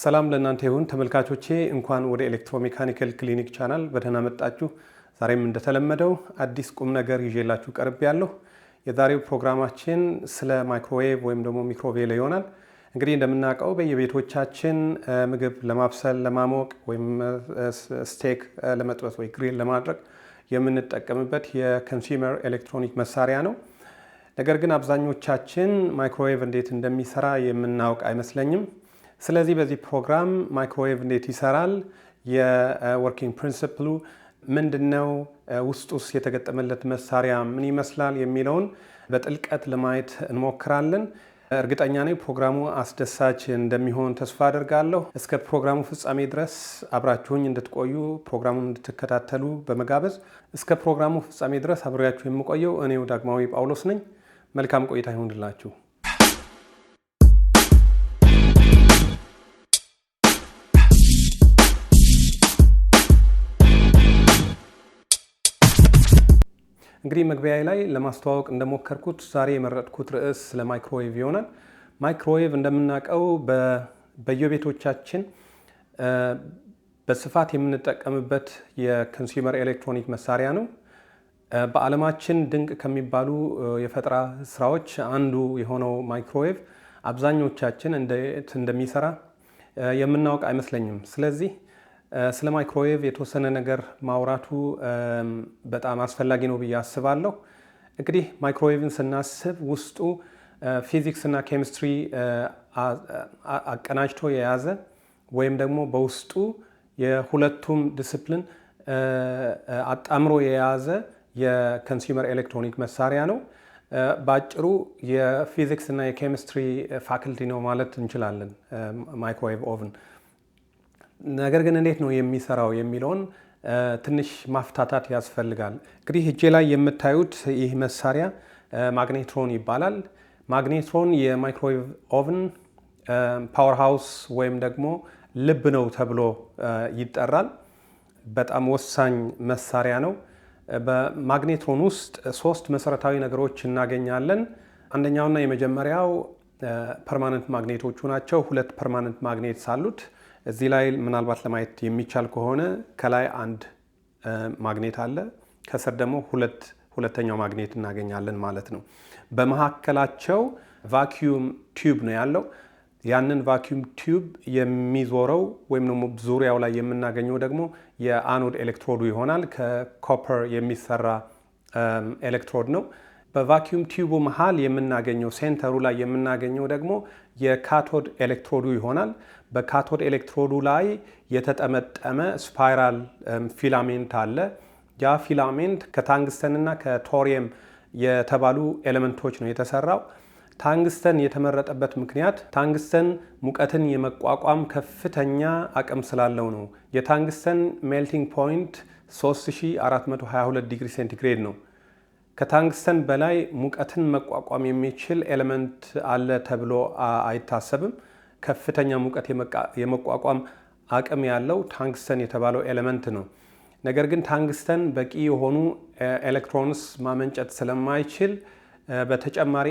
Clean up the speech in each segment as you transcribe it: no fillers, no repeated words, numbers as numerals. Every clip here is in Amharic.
ሰላም ለእናንተ ይሁን ተመልካቾቼ እንኳን ወደ ኤሌክትሮሜካኒካል ክሊኒክ ቻናል በደህና መጣችሁ። ዛሬም እንደተለመደው አዲስ ቁም ነገር ይዤላችሁ ቀርቤያለሁ። የዛሬው ፕሮግራማችን ስለ ማይክሮዌቭ ወይም ደግሞ ሚክሮዌቭ ይሆናል። እንግዲህ እንደምናውቀው በየቤቶቻችን ምግብ ለማብሰል ለማሞቅ ወይም ስቴክ ለመጥበስ ወይ ግሪል ለማድረግ የምንጠቀምበት የኮንሱመር ኤሌክትሮኒክ መሳሪያ ነው። ነገር ግን አብዛኞቻችን ማይክሮዌቭ እንዴት እንደሚሰራ የምናውቅ አይመስለኝም። ስለዚህ በዚህ ፕሮግራም ማይክሮዌቭ እንዴት ይሰራል፣ የወርኪንግ ፕሪንሲፕሉ ምንድነው፣ ውስጡስ የተገጠመለት መሳሪያ ምን ይመስላል የሚለውን በጥልቀት ለማየት እንሞክራለን። እርግጠኛ ነኝ ፕሮግራሙ አስደሳች እንደሚሆን ተስፋ አደርጋለሁ። እስከ ፕሮግራሙ ፍጻሜ ድረስ አብራችሁኝ እንድትቆዩ ፕሮግራሙን እንድትከታተሉ በመጋበዝ እስከ ፕሮግራሙ ፍጻሜ ድረስ አብሬያችሁ የምቆየው እኔው ዳግማዊ ጳውሎስ ነኝ። መልካም ቆይታ ይሁንላችሁ። እንግዲህ መግቢያ ላይ ለማስተዋወቅ እንደሞከርኩት ዛሬ የመረጥኩት ርዕስ ስለ ማይክሮዌቭ ይሆናል። ማይክሮዌቭ እንደምናውቀው በየቤቶቻችን በስፋት የምንጠቀምበት የኮንሱመር ኤሌክትሮኒክ መሳሪያ ነው። በዓለማችን ድንቅ ከሚባሉ የፈጠራ ስራዎች አንዱ የሆነው ማይክሮዌቭ አብዛኞቻችን እንዴት እንደሚሰራ የምናውቅ አይመስለኝም። ስለዚህ ስለ ማይክሮዌቭ የተወሰነ ነገር ማውራቱ በጣም አስፈላጊ ነው ብዬ አስባለሁ። እንግዲህ ማይክሮዌቭን ስናስብ ውስጡ ፊዚክስ እና ኬሚስትሪ አቀናጅቶ የያዘ ወይም ደግሞ በውስጡ የሁለቱም ዲስፕሊን አጣምሮ የያዘ የኮንሱመር ኤሌክትሮኒክ መሳሪያ ነው። በአጭሩ የፊዚክስ እና የኬሚስትሪ ፋክልቲ ነው ማለት እንችላለን ማይክሮዌቭ ኦቭን። ነገር ግን እንዴት ነው የሚሰራው የሚለውን ትንሽ ማፍታታት ያስፈልጋል። እንግዲህ እጄ ላይ የምታዩት ይህ መሳሪያ ማግኔትሮን ይባላል። ማግኔትሮን የማይክሮዌቭ ኦቭን ፓወር ሃውስ ወይም ደግሞ ልብ ነው ተብሎ ይጠራል። በጣም ወሳኝ መሳሪያ ነው። በማግኔትሮን ውስጥ ሶስት መሰረታዊ ነገሮች እናገኛለን። አንደኛውና የመጀመሪያው ፐርማነንት ማግኔቶቹ ናቸው። ሁለት ፐርማነንት ማግኔትስ አሉት። እዚህ ላይ ምናልባት ለማየት የሚቻል ከሆነ ከላይ አንድ ማግኔት አለ፣ ከስር ደግሞ ሁለተኛው ማግኔት እናገኛለን ማለት ነው። በመካከላቸው ቫኪዩም ቲዩብ ነው ያለው። ያንን ቫኪዩም ቲዩብ የሚዞረው ወይም ደግሞ ዙሪያው ላይ የምናገኘው ደግሞ የአኖድ ኤሌክትሮዱ ይሆናል። ከኮፐር የሚሰራ ኤሌክትሮድ ነው። በቫኪዩም ቲዩቡ መሃል የምናገኘው ሴንተሩ ላይ የምናገኘው ደግሞ የካቶድ ኤሌክትሮዱ ይሆናል። በካቶድ ኤሌክትሮዱ ላይ የተጠመጠመ ስፓይራል ፊላሜንት አለ። ያ ፊላሜንት ከታንግስተን እና ከቶሪየም የተባሉ ኤሌመንቶች ነው የተሰራው። ታንግስተን የተመረጠበት ምክንያት ታንግስተን ሙቀትን የመቋቋም ከፍተኛ አቅም ስላለው ነው። የታንግስተን ሜልቲንግ ፖይንት 3422 ዲግሪ ሴንቲግሬድ ነው። ከታንግስተን በላይ ሙቀትን መቋቋም የሚችል ኤሌመንት አለ ተብሎ አይታሰብም። ከፍተኛ ሙቀት የመቋቋም አቅም ያለው ታንግስተን የተባለው ኤሌመንት ነው። ነገር ግን ታንግስተን በቂ የሆኑ ኤሌክትሮንስ ማመንጨት ስለማይችል በተጨማሪ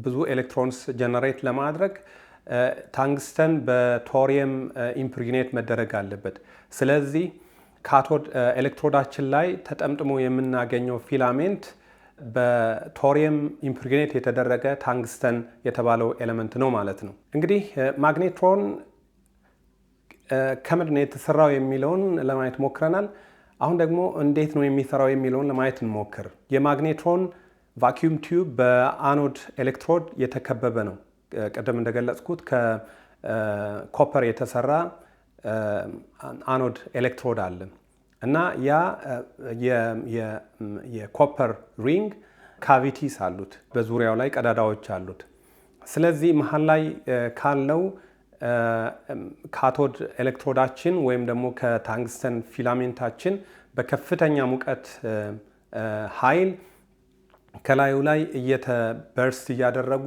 ብዙ ኤሌክትሮንስ ጀነሬት ለማድረግ ታንግስተን በቶሪየም ኢምፕሪግኔት መደረግ አለበት። ስለዚህ ካቶድ ኤሌክትሮዳችን ላይ ተጠምጥሞ የምናገኘው ፊላሜንት በቶሪየም ኢምፕሪግኔት የተደረገ ታንግስተን የተባለው ኤሌመንት ነው ማለት ነው። እንግዲህ ማግኔትሮን ከምንድን ነው የተሰራው የሚለውን ለማየት ሞክረናል። አሁን ደግሞ እንዴት ነው የሚሰራው የሚለውን ለማየት እንሞክር። የማግኔትሮን ቫኪዩም ቲዩብ በአኖድ ኤሌክትሮድ የተከበበ ነው። ቅድም እንደገለጽኩት ከኮፐር የተሰራ አኖድ ኤሌክትሮድ አለ እና ያ የኮፐር ሪንግ ካቪቲስ አሉት፣ በዙሪያው ላይ ቀዳዳዎች አሉት። ስለዚህ መሀል ላይ ካለው ካቶድ ኤሌክትሮዳችን ወይም ደግሞ ከታንግስተን ፊላሜንታችን በከፍተኛ ሙቀት ኃይል ከላዩ ላይ እየተበርስ እያደረጉ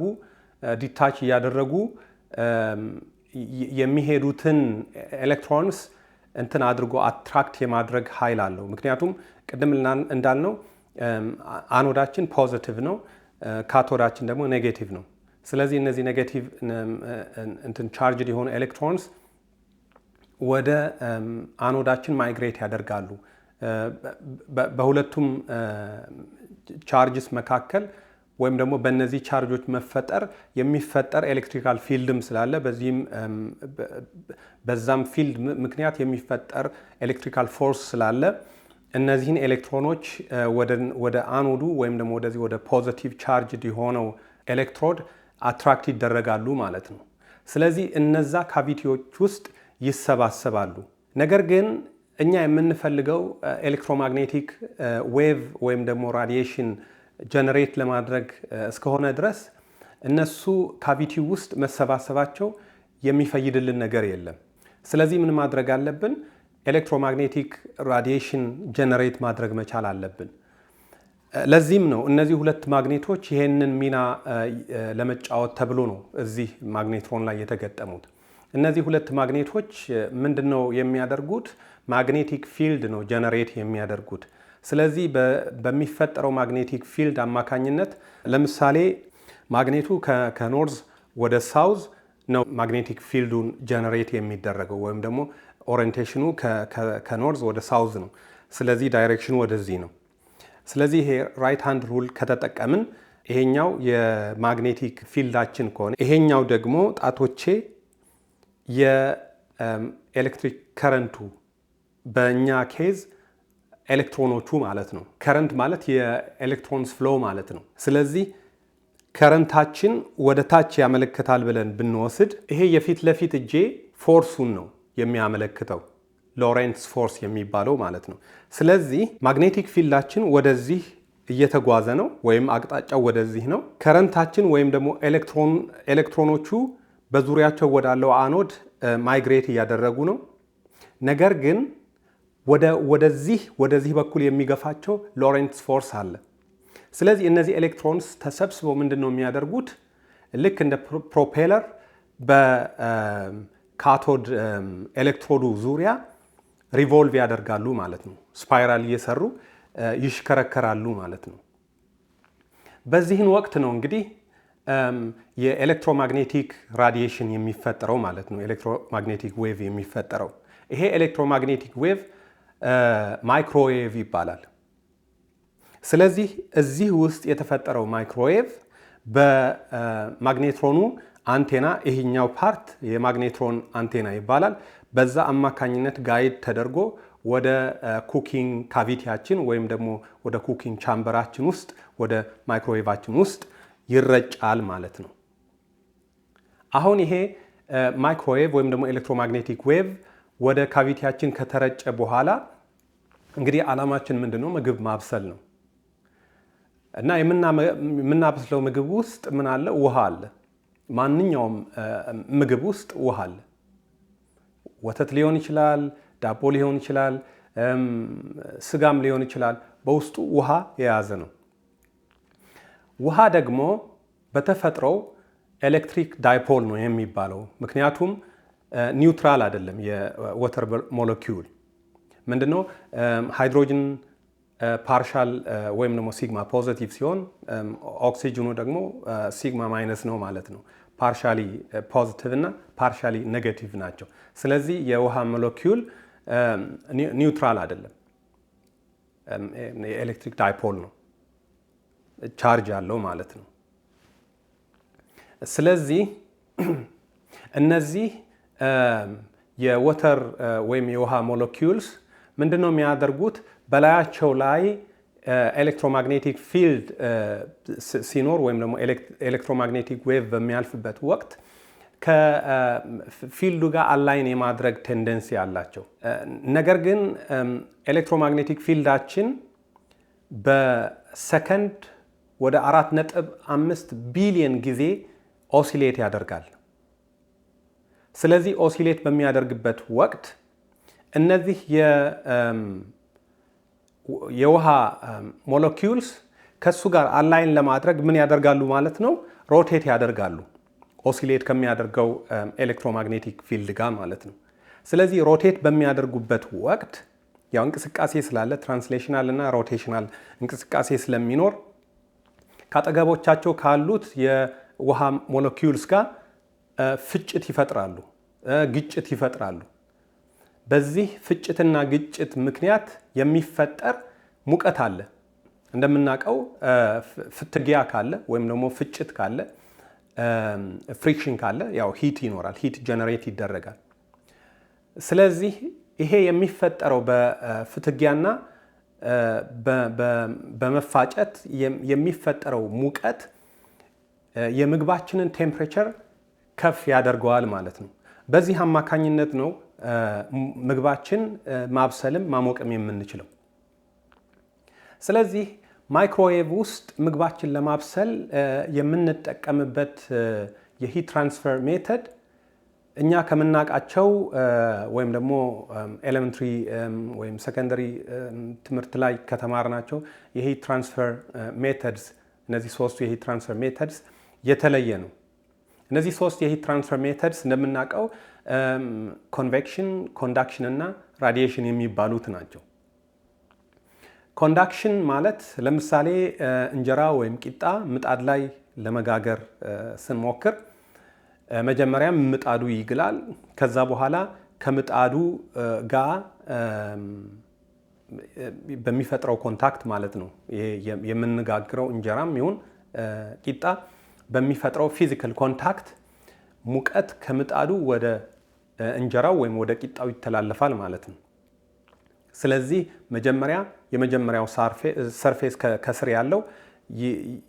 ዲታች እያደረጉ የሚሄዱትን ኤሌክትሮንስ እንትን አድርጎ አትራክት የማድረግ ኃይል አለው። ምክንያቱም ቅድም እንዳልነው አኖዳችን ፖዚቲቭ ነው፣ ካቶዳችን ደግሞ ኔጌቲቭ ነው። ስለዚህ እነዚህ ኔጌቲቭ ቻርጅድ የሆኑ ኤሌክትሮንስ ወደ አኖዳችን ማይግሬት ያደርጋሉ። በሁለቱም ቻርጅስ መካከል ወይም ደግሞ በእነዚህ ቻርጆች መፈጠር የሚፈጠር ኤሌክትሪካል ፊልድም ስላለ በዛም ፊልድ ምክንያት የሚፈጠር ኤሌክትሪካል ፎርስ ስላለ እነዚህን ኤሌክትሮኖች ወደ አኖዱ ወይም ደግሞ ወደዚህ ወደ ፖዚቲቭ ቻርጅድ የሆነው ኤሌክትሮድ አትራክት ይደረጋሉ ማለት ነው። ስለዚህ እነዛ ካቪቲዎች ውስጥ ይሰባሰባሉ። ነገር ግን እኛ የምንፈልገው ኤሌክትሮማግኔቲክ ዌቭ ወይም ደግሞ ራዲዬሽን ጀነሬት ለማድረግ እስከሆነ ድረስ እነሱ ካቪቲ ውስጥ መሰባሰባቸው የሚፈይድልን ነገር የለም። ስለዚህ ምን ማድረግ አለብን? ኤሌክትሮማግኔቲክ ራዲዬሽን ጀነሬት ማድረግ መቻል አለብን። ለዚህም ነው እነዚህ ሁለት ማግኔቶች ይሄንን ሚና ለመጫወት ተብሎ ነው እዚህ ማግኔትሮን ላይ የተገጠሙት። እነዚህ ሁለት ማግኔቶች ምንድነው የሚያደርጉት? ማግኔቲክ ፊልድ ነው ጀነሬት የሚያደርጉት። ስለዚህ በሚፈጠረው ማግኔቲክ ፊልድ አማካኝነት ለምሳሌ ማግኔቱ ከኖርዝ ወደ ሳውዝ ነው ማግኔቲክ ፊልዱን ጀነሬት የሚደረገው ወይም ደግሞ ኦሪየንቴሽኑ ከኖርዝ ወደ ሳውዝ ነው። ስለዚህ ዳይሬክሽኑ ወደዚህ ነው። ስለዚህ ይሄ ራይት ሃንድ ሩል ከተጠቀምን ይሄኛው የማግኔቲክ ፊልዳችን ከሆነ ይሄኛው ደግሞ ጣቶቼ የኤሌክትሪክ ከረንቱ በእኛ ኬዝ ኤሌክትሮኖቹ ማለት ነው። ከረንት ማለት የኤሌክትሮንስ ፍሎ ማለት ነው። ስለዚህ ከረንታችን ወደ ታች ያመለክታል ብለን ብንወስድ ይሄ የፊት ለፊት እጄ ፎርሱን ነው የሚያመለክተው፣ ሎሬንትስ ፎርስ የሚባለው ማለት ነው። ስለዚህ ማግኔቲክ ፊልዳችን ወደዚህ እየተጓዘ ነው ወይም አቅጣጫው ወደዚህ ነው። ከረንታችን ወይም ደግሞ ኤሌክትሮኖቹ በዙሪያቸው ወዳለው አኖድ ማይግሬት እያደረጉ ነው። ነገር ግን ወደዚህ በኩል የሚገፋቸው ሎሬንትስ ፎርስ አለ። ስለዚህ እነዚህ ኤሌክትሮንስ ተሰብስበው ምንድን ነው የሚያደርጉት? ልክ እንደ ፕሮፔለር በካቶድ ኤሌክትሮዱ ዙሪያ ሪቮልቭ ያደርጋሉ ማለት ነው። ስፓይራል እየሰሩ ይሽከረከራሉ ማለት ነው። በዚህን ወቅት ነው እንግዲህ የኤሌክትሮማግኔቲክ ራዲዬሽን የሚፈጠረው ማለት ነው። ኤሌክትሮማግኔቲክ ዌቭ የሚፈጠረው ይሄ ኤሌክትሮማግኔቲክ ዌቭ ማይክሮዌቭ ይባላል። ስለዚህ እዚህ ውስጥ የተፈጠረው ማይክሮዌቭ በማግኔትሮኑ አንቴና፣ ይሄኛው ፓርት የማግኔትሮን አንቴና ይባላል። በዛ አማካኝነት ጋይድ ተደርጎ ወደ ኩኪንግ ካቪቲያችን ወይም ደግሞ ወደ ኩኪንግ ቻምበራችን ውስጥ ወደ ማይክሮዌቫችን ውስጥ ይረጫል ማለት ነው። አሁን ይሄ ማይክሮዌቭ ወይም ደግሞ ኤሌክትሮማግኔቲክ ዌቭ ወደ ካቪቲያችን ከተረጨ በኋላ እንግዲህ ዓላማችን ምንድነው? ምግብ ማብሰል ነው። እና የምናበስለው ምግብ ውስጥ ምን አለ? ውሃ አለ። ማንኛውም ምግብ ውስጥ ውሃ አለ። ወተት ሊሆን ይችላል፣ ዳቦ ሊሆን ይችላል፣ ስጋም ሊሆን ይችላል። በውስጡ ውሃ የያዘ ነው። ውሃ ደግሞ በተፈጥሮው ኤሌክትሪክ ዳይፖል ነው የሚባለው። ምክንያቱም ኒውትራል አይደለም። የወተር ሞለኪውል ምንድነው? ሃይድሮጅን ፓርሻል ወይም ደግሞ ሲግማ ፖዚቲቭ ሲሆን ኦክሲጅኑ ደግሞ ሲግማ ማይነስ ነው ማለት ነው። ፓርሻሊ ፖዚቲቭ እና ፓርሻሊ ኔጌቲቭ ናቸው። ስለዚህ የውሃ ሞለኪውል ኒውትራል አይደለም፣ የኤሌክትሪክ ዳይፖል ነው፣ ቻርጅ አለው ማለት ነው። ስለዚህ እነዚህ የወተር ወይም የውሃ ሞለኪውልስ ምንድነው የሚያደርጉት? በላያቸው ላይ ኤሌክትሮማግኔቲክ ፊልድ ሲኖር ወይም ደግሞ ኤሌክትሮማግኔቲክ ዌቭ በሚያልፍበት ወቅት ከፊልዱ ጋር አላይን የማድረግ ቴንደንሲ አላቸው። ነገር ግን ኤሌክትሮማግኔቲክ ፊልዳችን በሰከንድ ወደ 4.5 ቢሊዮን ጊዜ ኦሲሌት ያደርጋል። ስለዚህ ኦሲሌት በሚያደርግበት ወቅት እነዚህ የውሃ ሞለኪውልስ ከሱ ጋር አላይን ለማድረግ ምን ያደርጋሉ ማለት ነው? ሮቴት ያደርጋሉ፣ ኦሲሌት ከሚያደርገው ኤሌክትሮማግኔቲክ ፊልድ ጋር ማለት ነው። ስለዚህ ሮቴት በሚያደርጉበት ወቅት ያው እንቅስቃሴ ስላለ ትራንስሌሽናል እና ሮቴሽናል እንቅስቃሴ ስለሚኖር ካጠገቦቻቸው ካሉት ውሃ ሞለኪውልስ ጋር ፍጭት ይፈጥራሉ፣ ግጭት ይፈጥራሉ። በዚህ ፍጭትና ግጭት ምክንያት የሚፈጠር ሙቀት አለ። እንደምናውቀው ፍትጊያ ካለ ወይም ደግሞ ፍጭት ካለ ፍሪክሽን ካለ ያው ሂት ይኖራል፣ ሂት ጀነሬት ይደረጋል። ስለዚህ ይሄ የሚፈጠረው በፍትጊያና በመፋጨት የሚፈጠረው ሙቀት የምግባችንን ቴምፕሬቸር ከፍ ያደርገዋል ማለት ነው። በዚህ አማካኝነት ነው ምግባችን ማብሰልም ማሞቅም የምንችለው። ስለዚህ ማይክሮዌቭ ውስጥ ምግባችን ለማብሰል የምንጠቀምበት የሂት ትራንስፈር ሜተድ እኛ ከምናውቃቸው ወይም ደግሞ ኤሌመንተሪ ወይም ሰከንደሪ ትምህርት ላይ ከተማርናቸው የሂት ትራንስፈር ሜተድስ እነዚህ ሶስቱ የሂት ትራንስፈር ሜተድስ የተለየ ነው። እነዚህ ሶስት የሂት ትራንስፈር ሜተድስ እንደምናውቀው ኮንቬክሽን፣ ኮንዳክሽን እና ራዲዬሽን የሚባሉት ናቸው። ኮንዳክሽን ማለት ለምሳሌ እንጀራ ወይም ቂጣ ምጣድ ላይ ለመጋገር ስንሞክር መጀመሪያ ምጣዱ ይግላል። ከዛ በኋላ ከምጣዱ ጋር በሚፈጥረው ኮንታክት ማለት ነው የምንጋግረው እንጀራም ይሁን ቂጣ በሚፈጥረው ፊዚካል ኮንታክት ሙቀት ከምጣዱ ወደ እንጀራው ወይም ወደ ቂጣው ይተላለፋል ማለት ነው። ስለዚህ የመጀመሪያው ሰርፌስ ከስር ያለው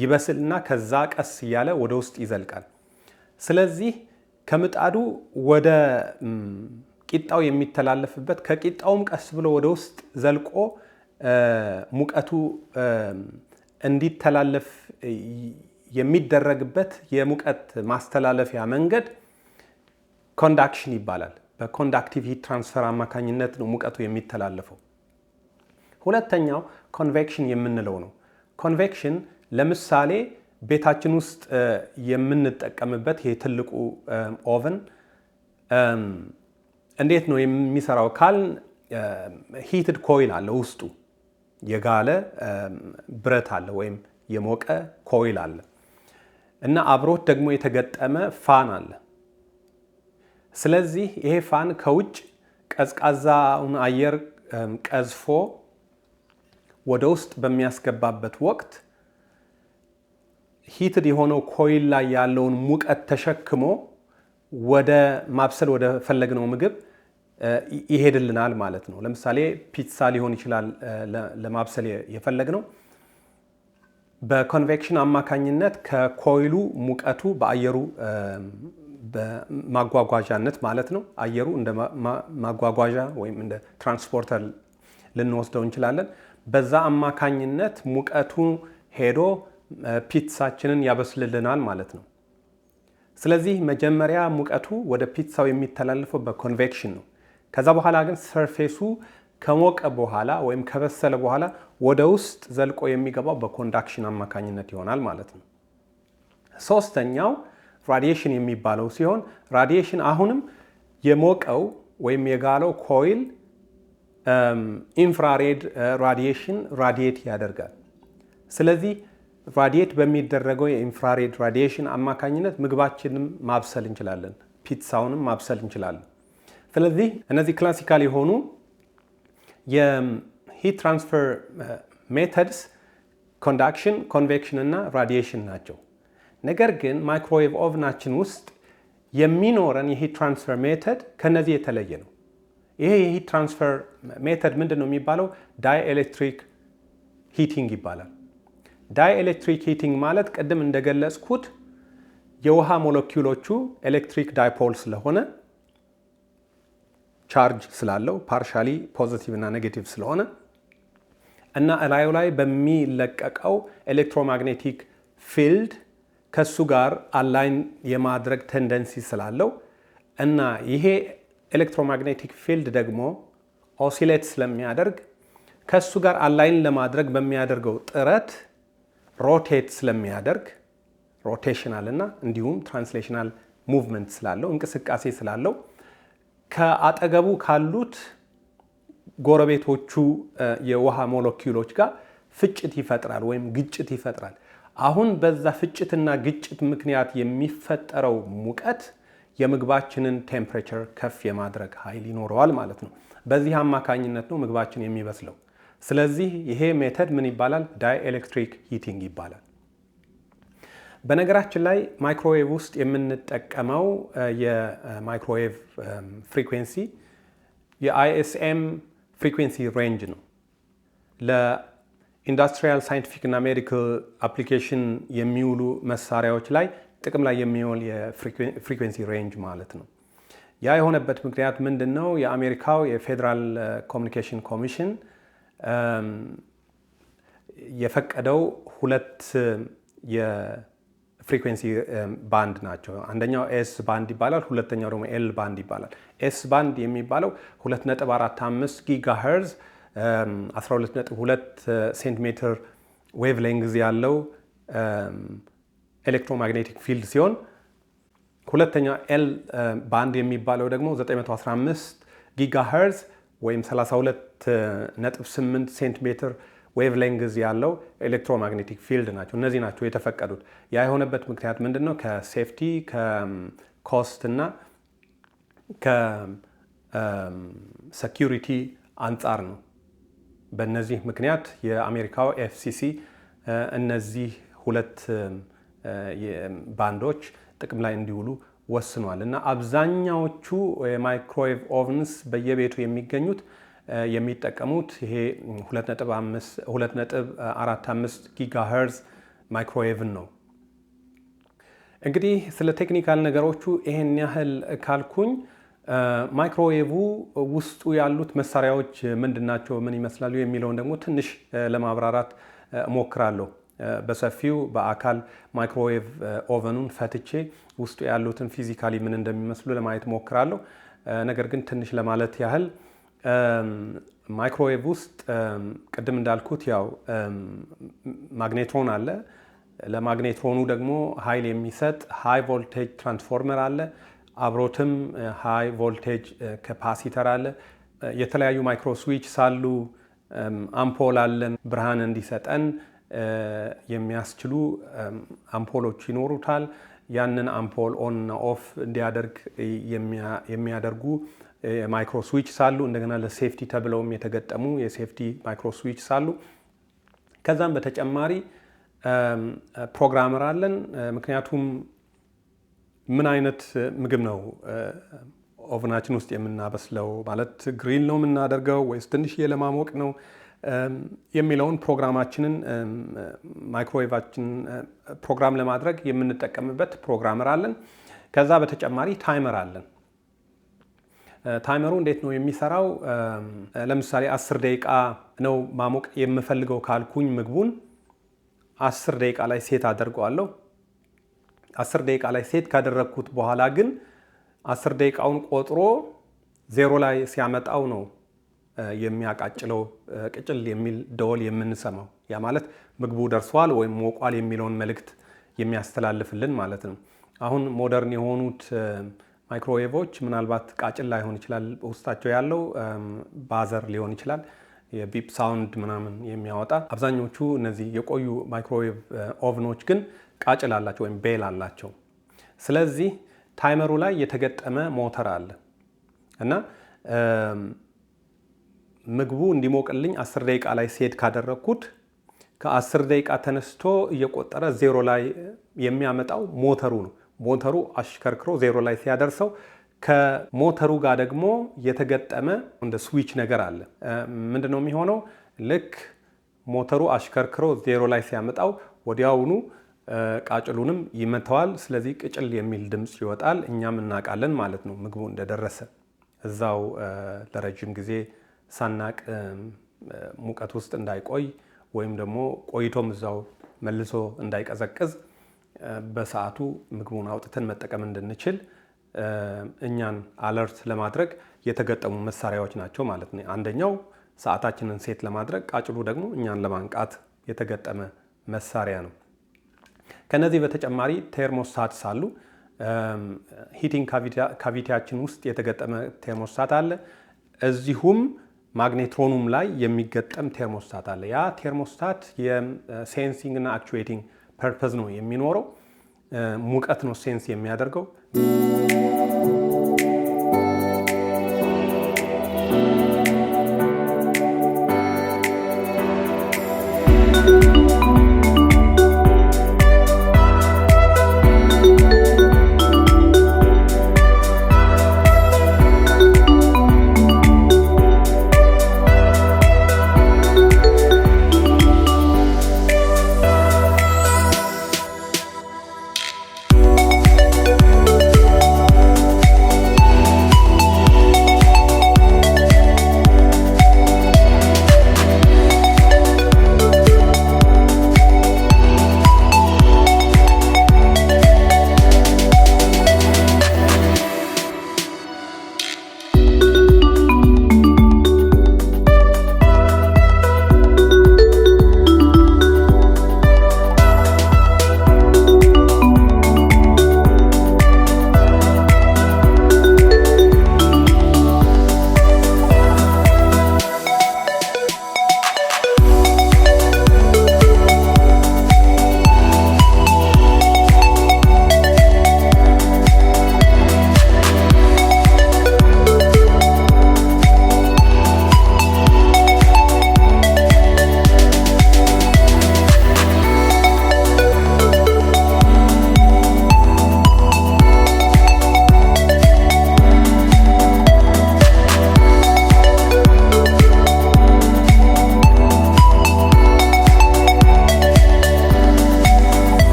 ይበስልና ከዛ ቀስ እያለ ወደ ውስጥ ይዘልቃል። ስለዚህ ከምጣዱ ወደ ቂጣው የሚተላለፍበት ከቂጣውም ቀስ ብሎ ወደ ውስጥ ዘልቆ ሙቀቱ እንዲተላለፍ የሚደረግበት የሙቀት ማስተላለፊያ መንገድ ኮንዳክሽን ይባላል። በኮንዳክቲቭ ሂት ትራንስፈር አማካኝነት ነው ሙቀቱ የሚተላለፈው። ሁለተኛው ኮንቬክሽን የምንለው ነው። ኮንቬክሽን ለምሳሌ ቤታችን ውስጥ የምንጠቀምበት ይሄ ትልቁ ኦቨን እንዴት ነው የሚሰራው ካል ሂትድ ኮይል አለ፣ ውስጡ የጋለ ብረት አለ ወይም የሞቀ ኮይል አለ እና አብሮት ደግሞ የተገጠመ ፋን አለ። ስለዚህ ይሄ ፋን ከውጭ ቀዝቃዛውን አየር ቀዝፎ ወደ ውስጥ በሚያስገባበት ወቅት ሂትድ የሆነው ኮይል ላይ ያለውን ሙቀት ተሸክሞ ወደ ማብሰል ወደ ፈለግነው ምግብ ይሄድልናል ማለት ነው። ለምሳሌ ፒትሳ ሊሆን ይችላል ለማብሰል የፈለግነው። በኮንቬክሽን አማካኝነት ከኮይሉ ሙቀቱ በአየሩ በማጓጓዣነት ማለት ነው፣ አየሩ እንደ ማጓጓዣ ወይም እንደ ትራንስፖርተር ልንወስደው እንችላለን። በዛ አማካኝነት ሙቀቱ ሄዶ ፒትሳችንን ያበስልልናል ማለት ነው። ስለዚህ መጀመሪያ ሙቀቱ ወደ ፒትሳው የሚተላለፈው በኮንቬክሽን ነው። ከዛ በኋላ ግን ሰርፌሱ ከሞቀ በኋላ ወይም ከበሰለ በኋላ ወደ ውስጥ ዘልቆ የሚገባው በኮንዳክሽን አማካኝነት ይሆናል ማለት ነው። ሶስተኛው ራዲዬሽን የሚባለው ሲሆን ራዲዬሽን አሁንም የሞቀው ወይም የጋለው ኮይል ኢንፍራሬድ ራዲዬሽን ራዲዬት ያደርጋል። ስለዚህ ራዲዬት በሚደረገው የኢንፍራሬድ ራዲዬሽን አማካኝነት ምግባችንም ማብሰል እንችላለን፣ ፒትሳውንም ማብሰል እንችላለን። ስለዚህ እነዚህ ክላሲካል የሆኑ የሂት ትራንስፈር ሜተድስ ኮንዳክሽን፣ ኮንቬክሽን እና ራዲዬሽን ናቸው። ነገር ግን ማይክሮዌቭ ኦቭናችን ውስጥ የሚኖረን የሂት ትራንስፈር ሜተድ ከነዚህ የተለየ ነው። ይሄ የሂት ትራንስፈር ሜተድ ምንድን ነው የሚባለው? ዳይኤሌክትሪክ ሂቲንግ ይባላል። ዳይኤሌክትሪክ ሂቲንግ ማለት ቅድም እንደገለጽኩት የውሃ ሞለኪውሎቹ ኤሌክትሪክ ዳይፖል ስለሆነ ቻርጅ ስላለው ፓርሻሊ ፖዚቲቭ እና ኔጌቲቭ ስለሆነ እና እላዩ ላይ በሚለቀቀው ኤሌክትሮማግኔቲክ ፊልድ ከሱ ጋር አላይን የማድረግ ቴንደንሲ ስላለው እና ይሄ ኤሌክትሮማግኔቲክ ፊልድ ደግሞ ኦሲሌት ስለሚያደርግ ከሱ ጋር አላይን ለማድረግ በሚያደርገው ጥረት ሮቴት ስለሚያደርግ ሮቴሽናል እና እንዲሁም ትራንስሌሽናል ሙቭመንት ስላለው እንቅስቃሴ ስላለው ከአጠገቡ ካሉት ጎረቤቶቹ የውሃ ሞለኪውሎች ጋር ፍጭት ይፈጥራል ወይም ግጭት ይፈጥራል። አሁን በዛ ፍጭትና ግጭት ምክንያት የሚፈጠረው ሙቀት የምግባችንን ቴምፕሬቸር ከፍ የማድረግ ኃይል ይኖረዋል ማለት ነው። በዚህ አማካኝነት ነው ምግባችን የሚበስለው። ስለዚህ ይሄ ሜተድ ምን ይባላል? ዳይኤሌክትሪክ ሂቲንግ ይባላል። በነገራችን ላይ ማይክሮዌቭ ውስጥ የምንጠቀመው የማይክሮዌቭ ፍሪኩዌንሲ የአይኤስኤም ፍሪኩዌንሲ ሬንጅ ነው። ለኢንዱስትሪያል ሳይንቲፊክ እና ሜዲካል አፕሊኬሽን የሚውሉ መሳሪያዎች ላይ ጥቅም ላይ የሚውል የፍሪኩዌንሲ ሬንጅ ማለት ነው። ያ የሆነበት ምክንያት ምንድን ነው? የአሜሪካው የፌዴራል ኮሚኒኬሽን ኮሚሽን የፈቀደው ሁለት የፍሪኩዌንሲ ባንድ ናቸው። አንደኛው ኤስ ባንድ ይባላል፣ ሁለተኛው ደግሞ ኤል ባንድ ይባላል። ኤስ ባንድ የሚባለው 2.45 ጊጋሄርዝ 12.2 ሴንቲሜትር ዌቭ ሌንግዝ ያለው ኤሌክትሮማግኔቲክ ፊልድ ሲሆን ሁለተኛው ኤል ባንድ የሚባለው ደግሞ 915 ጊጋሄርዝ ወይም 32.8 ሴንቲሜትር ዌቭ ሌንግዝ ያለው ኤሌክትሮማግኔቲክ ፊልድ ናቸው። እነዚህ ናቸው የተፈቀዱት። ያ የሆነበት ምክንያት ምንድን ነው? ከሴፍቲ ከኮስት እና ከሴኪሪቲ አንጻር ነው። በእነዚህ ምክንያት የአሜሪካው ኤፍሲሲ እነዚህ ሁለት ባንዶች ጥቅም ላይ እንዲውሉ ወስኗል። እና አብዛኛዎቹ የማይክሮዌቭ ኦቭንስ በየቤቱ የሚገኙት የሚጠቀሙት ይሄ 2.45 ጊጋሄርዝ ማይክሮዌቭን ነው። እንግዲህ ስለ ቴክኒካል ነገሮቹ ይሄን ያህል ካልኩኝ ማይክሮዌቭ ውስጡ ያሉት መሳሪያዎች ምንድናቸው፣ ምን ይመስላሉ የሚለውን ደግሞ ትንሽ ለማብራራት እሞክራለሁ። በሰፊው በአካል ማይክሮዌቭ ኦቨኑን ፈትቼ ውስጡ ያሉትን ፊዚካሊ ምን እንደሚመስሉ ለማየት ሞክራለሁ። ነገር ግን ትንሽ ለማለት ያህል ማይክሮዌቭ ውስጥ ቅድም እንዳልኩት ያው ማግኔትሮን አለ። ለማግኔትሮኑ ደግሞ ኃይል የሚሰጥ ሃይ ቮልቴጅ ትራንስፎርመር አለ። አብሮትም ሃይ ቮልቴጅ ካፓሲተር አለ። የተለያዩ ማይክሮ ስዊች ሳሉ አምፖል አለን። ብርሃን እንዲሰጠን የሚያስችሉ አምፖሎች ይኖሩታል። ያንን አምፖል ኦን እና ኦፍ እንዲያደርግ የሚያደርጉ ማይክሮ ስዊች ሳሉ፣ እንደገና ለሴፍቲ ተብለውም የተገጠሙ የሴፍቲ ማይክሮ ስዊች ሳሉ። ከዛም በተጨማሪ ፕሮግራመር አለን። ምክንያቱም ምን አይነት ምግብ ነው ኦቨናችን ውስጥ የምናበስለው፣ ማለት ግሪል ነው የምናደርገው ወይስ ትንሽዬ ለማሞቅ ነው የሚለውን ፕሮግራማችንን ማይክሮዌቫችን ፕሮግራም ለማድረግ የምንጠቀምበት ፕሮግራመር አለን። ከዛ በተጨማሪ ታይመር አለን። ታይመሩ እንዴት ነው የሚሰራው? ለምሳሌ 10 ደቂቃ ነው ማሞቅ የምፈልገው ካልኩኝ ምግቡን 10 ደቂቃ ላይ ሴት አደርገዋለሁ። 10 ደቂቃ ላይ ሴት ካደረግኩት በኋላ ግን 10 ደቂቃውን ቆጥሮ 0 ላይ ሲያመጣው ነው የሚያቃጭለው ቅጭል የሚል ደወል የምንሰማው። ያ ማለት ምግቡ ደርሷል ወይም ሞቋል የሚለውን መልእክት የሚያስተላልፍልን ማለት ነው። አሁን ሞደርን የሆኑት ማይክሮዌቮች ምናልባት ቃጭል ላይሆን ይችላል፣ ውስጣቸው ያለው ባዘር ሊሆን ይችላል፣ የቢፕ ሳውንድ ምናምን የሚያወጣ። አብዛኞቹ እነዚህ የቆዩ ማይክሮዌቭ ኦቭኖች ግን ቃጭል አላቸው ወይም ቤል አላቸው። ስለዚህ ታይመሩ ላይ የተገጠመ ሞተር አለ እና ምግቡ እንዲሞቅልኝ 10 ደቂቃ ላይ ሴት ካደረግኩት ከ10 ደቂቃ ተነስቶ እየቆጠረ 0 ላይ የሚያመጣው ሞተሩ ነው። ሞተሩ አሽከርክሮ 0 ላይ ሲያደርሰው ከሞተሩ ጋር ደግሞ የተገጠመ እንደ ስዊች ነገር አለ። ምንድነው የሚሆነው? ልክ ሞተሩ አሽከርክሮ 0 ላይ ሲያመጣው ወዲያውኑ ቃጭሉንም ይመተዋል። ስለዚህ ቅጭል የሚል ድምፅ ይወጣል። እኛም እናውቃለን ማለት ነው ምግቡ እንደደረሰ። እዛው ለረጅም ጊዜ ሳናቅ ሙቀት ውስጥ እንዳይቆይ ወይም ደግሞ ቆይቶም እዛው መልሶ እንዳይቀዘቅዝ በሰዓቱ ምግቡን አውጥተን መጠቀም እንድንችል እኛን አለርት ለማድረግ የተገጠሙ መሳሪያዎች ናቸው ማለት ነው። አንደኛው ሰዓታችንን ሴት ለማድረግ፣ ቃጭሉ ደግሞ እኛን ለማንቃት የተገጠመ መሳሪያ ነው። ከነዚህ በተጨማሪ ቴርሞስታትስ አሉ። ሂቲንግ ካቪቲያችን ውስጥ የተገጠመ ቴርሞስታት አለ። እዚሁም ማግኔትሮኑም ላይ የሚገጠም ቴርሞስታት አለ። ያ ቴርሞስታት የሴንሲንግ እና አክቹዌቲንግ ፐርፐዝ ነው የሚኖረው። ሙቀት ነው ሴንስ የሚያደርገው።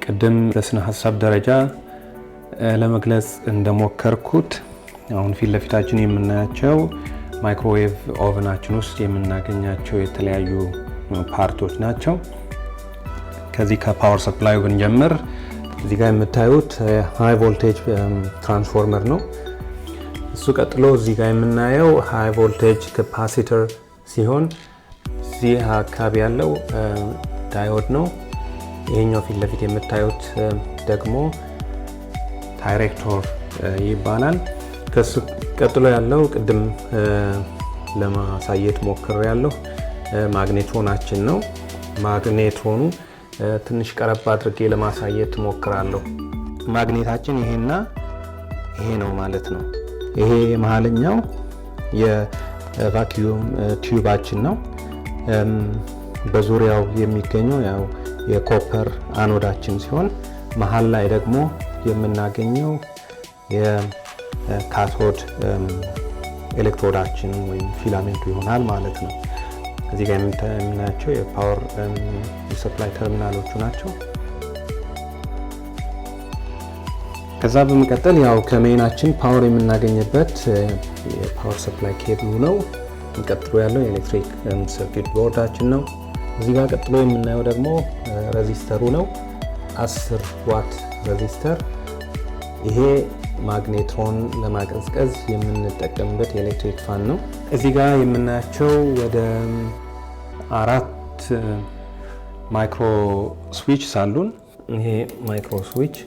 ቅድም በስነ ሐሳብ ደረጃ ለመግለጽ እንደሞከርኩት አሁን ፊት ለፊታችን የምናያቸው ማይክሮዌቭ ኦቨናችን ውስጥ የምናገኛቸው የተለያዩ ፓርቶች ናቸው። ከዚህ ከፓወር ሰፕላዩ ብንጀምር እዚህ ጋር የምታዩት ሃይ ቮልቴጅ ትራንስፎርመር ነው። እሱ ቀጥሎ እዚህ ጋር የምናየው ሃይ ቮልቴጅ ካፓሲተር ሲሆን እዚህ አካባቢ ያለው ዳዮድ ነው። ይሄኛው ፊት ለፊት የምታዩት ደግሞ ዳይሬክተር ይባላል። ከሱ ቀጥሎ ያለው ቅድም ለማሳየት ሞክሬያለሁ ማግኔቶናችን ነው። ማግኔቶኑ ትንሽ ቀረብ አድርጌ ለማሳየት ሞክራለሁ። ማግኔታችን ይሄና ይሄ ነው ማለት ነው። ይሄ መሀለኛው የቫኪዩም ቲዩባችን ነው። በዙሪያው የሚገኘው ያው የኮፐር አኖዳችን ሲሆን መሀል ላይ ደግሞ የምናገኘው የካቶድ ኤሌክትሮዳችን ወይም ፊላሜንቱ ይሆናል ማለት ነው። እዚህ ጋር የምናያቸው የፓወር ሰፕላይ ተርሚናሎቹ ናቸው። ከዛ በመቀጠል ያው ከሜናችን ፓወር የምናገኝበት የፓወር ሰፕላይ ኬብሉ ነው። ቀጥሎ ያለው የኤሌክትሪክ ሰርኪት ቦርዳችን ነው። እዚህ ጋር ቀጥሎ የምናየው ደግሞ ሬዚስተሩ ነው። 10 ዋት ሬዚስተር። ይሄ ማግኔትሮን ለማቀዝቀዝ የምንጠቀምበት የኤሌክትሪክ ፋን ነው። እዚህ ጋር የምናያቸው ወደ 4 ማይክሮ ስዊች አሉን። ይሄ ማይክሮ ስዊች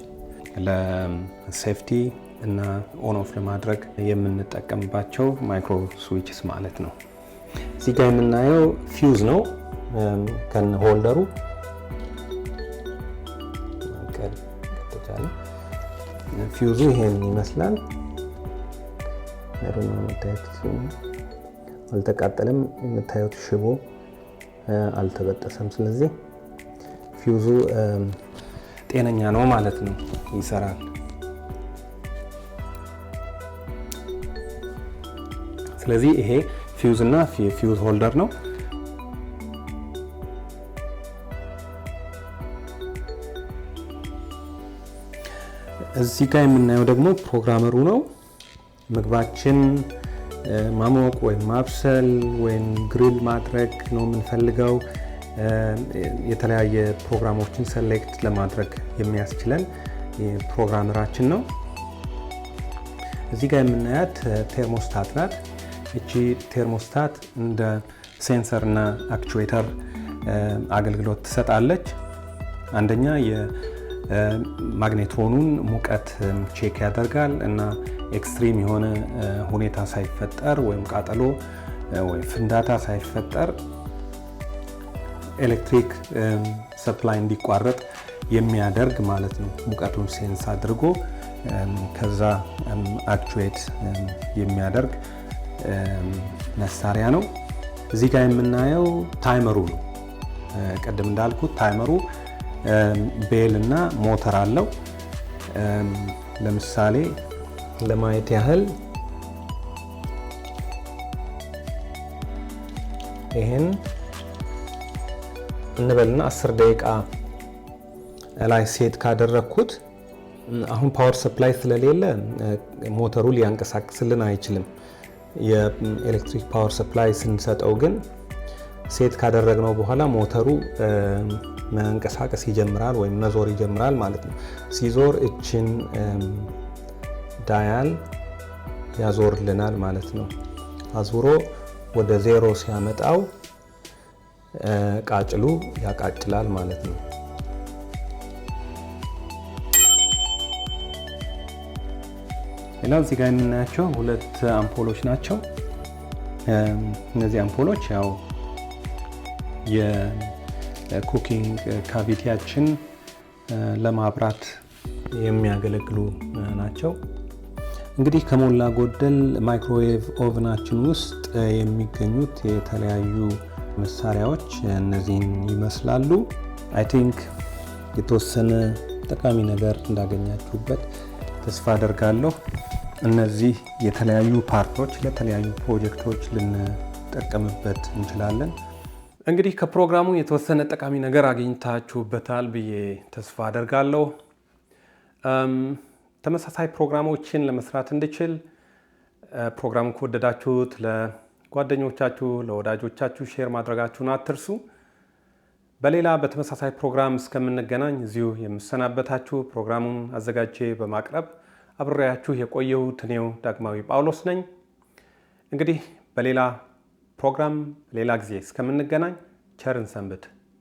ለሴፍቲ እና ኦን ኦፍ ለማድረግ የምንጠቀምባቸው ማይክሮ ስዊችስ ማለት ነው። እዚህ ጋር የምናየው ፊውዝ ነው ከነ ሆልደሩ ፊውዙ ይሄን ይመስላል። አልተቃጠለም። የምታዩት ሽቦ አልተበጠሰም። ስለዚህ ፊውዙ ጤነኛ ነው ማለት ነው፣ ይሰራል። ስለዚህ ይሄ ፊውዝ እና ፊውዝ ሆልደር ነው። እዚህ ጋር የምናየው ደግሞ ፕሮግራመሩ ነው። ምግባችን ማሞቅ ወይም ማብሰል ወይም ግሪል ማድረግ ነው የምንፈልገው። የተለያየ ፕሮግራሞችን ሰሌክት ለማድረግ የሚያስችለን ፕሮግራመራችን ነው። እዚህ ጋር የምናያት ቴርሞስታት ናት። እቺ ቴርሞስታት እንደ ሴንሰር እና አክቹዌተር አገልግሎት ትሰጣለች። አንደኛ ማግኔትሮኑን ሙቀት ቼክ ያደርጋል እና ኤክስትሪም የሆነ ሁኔታ ሳይፈጠር ወይም ቃጠሎ ወይ ፍንዳታ ሳይፈጠር ኤሌክትሪክ ሰፕላይ እንዲቋረጥ የሚያደርግ ማለት ነው። ሙቀቱን ሴንስ አድርጎ ከዛ አክቹዌት የሚያደርግ መሳሪያ ነው። እዚህ ጋር የምናየው ታይመሩ ነው። ቀደም እንዳልኩት ታይመሩ ቤል እና ሞተር አለው። ለምሳሌ ለማየት ያህል ይሄን እንበልና 10 ደቂቃ ላይ ሴት ካደረኩት አሁን ፓወር ሰፕላይ ስለሌለ ሞተሩ ሊያንቀሳቅስልን አይችልም። የኤሌክትሪክ ፓወር ሰፕላይ ስንሰጠው ግን ሴት ካደረግነው በኋላ ሞተሩ መንቀሳቀስ ይጀምራል ወይም መዞር ይጀምራል ማለት ነው። ሲዞር እችን ዳያል ያዞርልናል ማለት ነው። አዙሮ ወደ 0 ሲያመጣው ቃጭሉ ያቃጭላል ማለት ነው። ሌላው እዚህ ጋር የምናያቸው 2 አምፖሎች ናቸው። እነዚህ አምፖሎች ያው የኩኪንግ ካቪቲያችን ለማብራት የሚያገለግሉ ናቸው። እንግዲህ ከሞላ ጎደል ማይክሮዌቭ ኦቭናችን ውስጥ የሚገኙት የተለያዩ መሳሪያዎች እነዚህን ይመስላሉ። አይ ቲንክ የተወሰነ ጠቃሚ ነገር እንዳገኛችሁበት ተስፋ አደርጋለሁ። እነዚህ የተለያዩ ፓርቶች ለተለያዩ ፕሮጀክቶች ልንጠቀምበት እንችላለን። እንግዲህ ከፕሮግራሙ የተወሰነ ጠቃሚ ነገር አግኝታችሁበታል ብዬ ተስፋ አደርጋለሁ። ተመሳሳይ ፕሮግራሞችን ለመስራት እንድችል ፕሮግራሙን ከወደዳችሁት ለጓደኞቻችሁ፣ ለወዳጆቻችሁ ሼር ማድረጋችሁን አትርሱ። በሌላ በተመሳሳይ ፕሮግራም እስከምንገናኝ እዚሁ የምሰናበታችሁ ፕሮግራሙን አዘጋጅቼ በማቅረብ አብሬያችሁ የቆየሁት እኔው ዳግማዊ ጳውሎስ ነኝ። እንግዲህ በሌላ ፕሮግራም ሌላ ጊዜ እስከምንገናኝ ቸርን ሰንብት።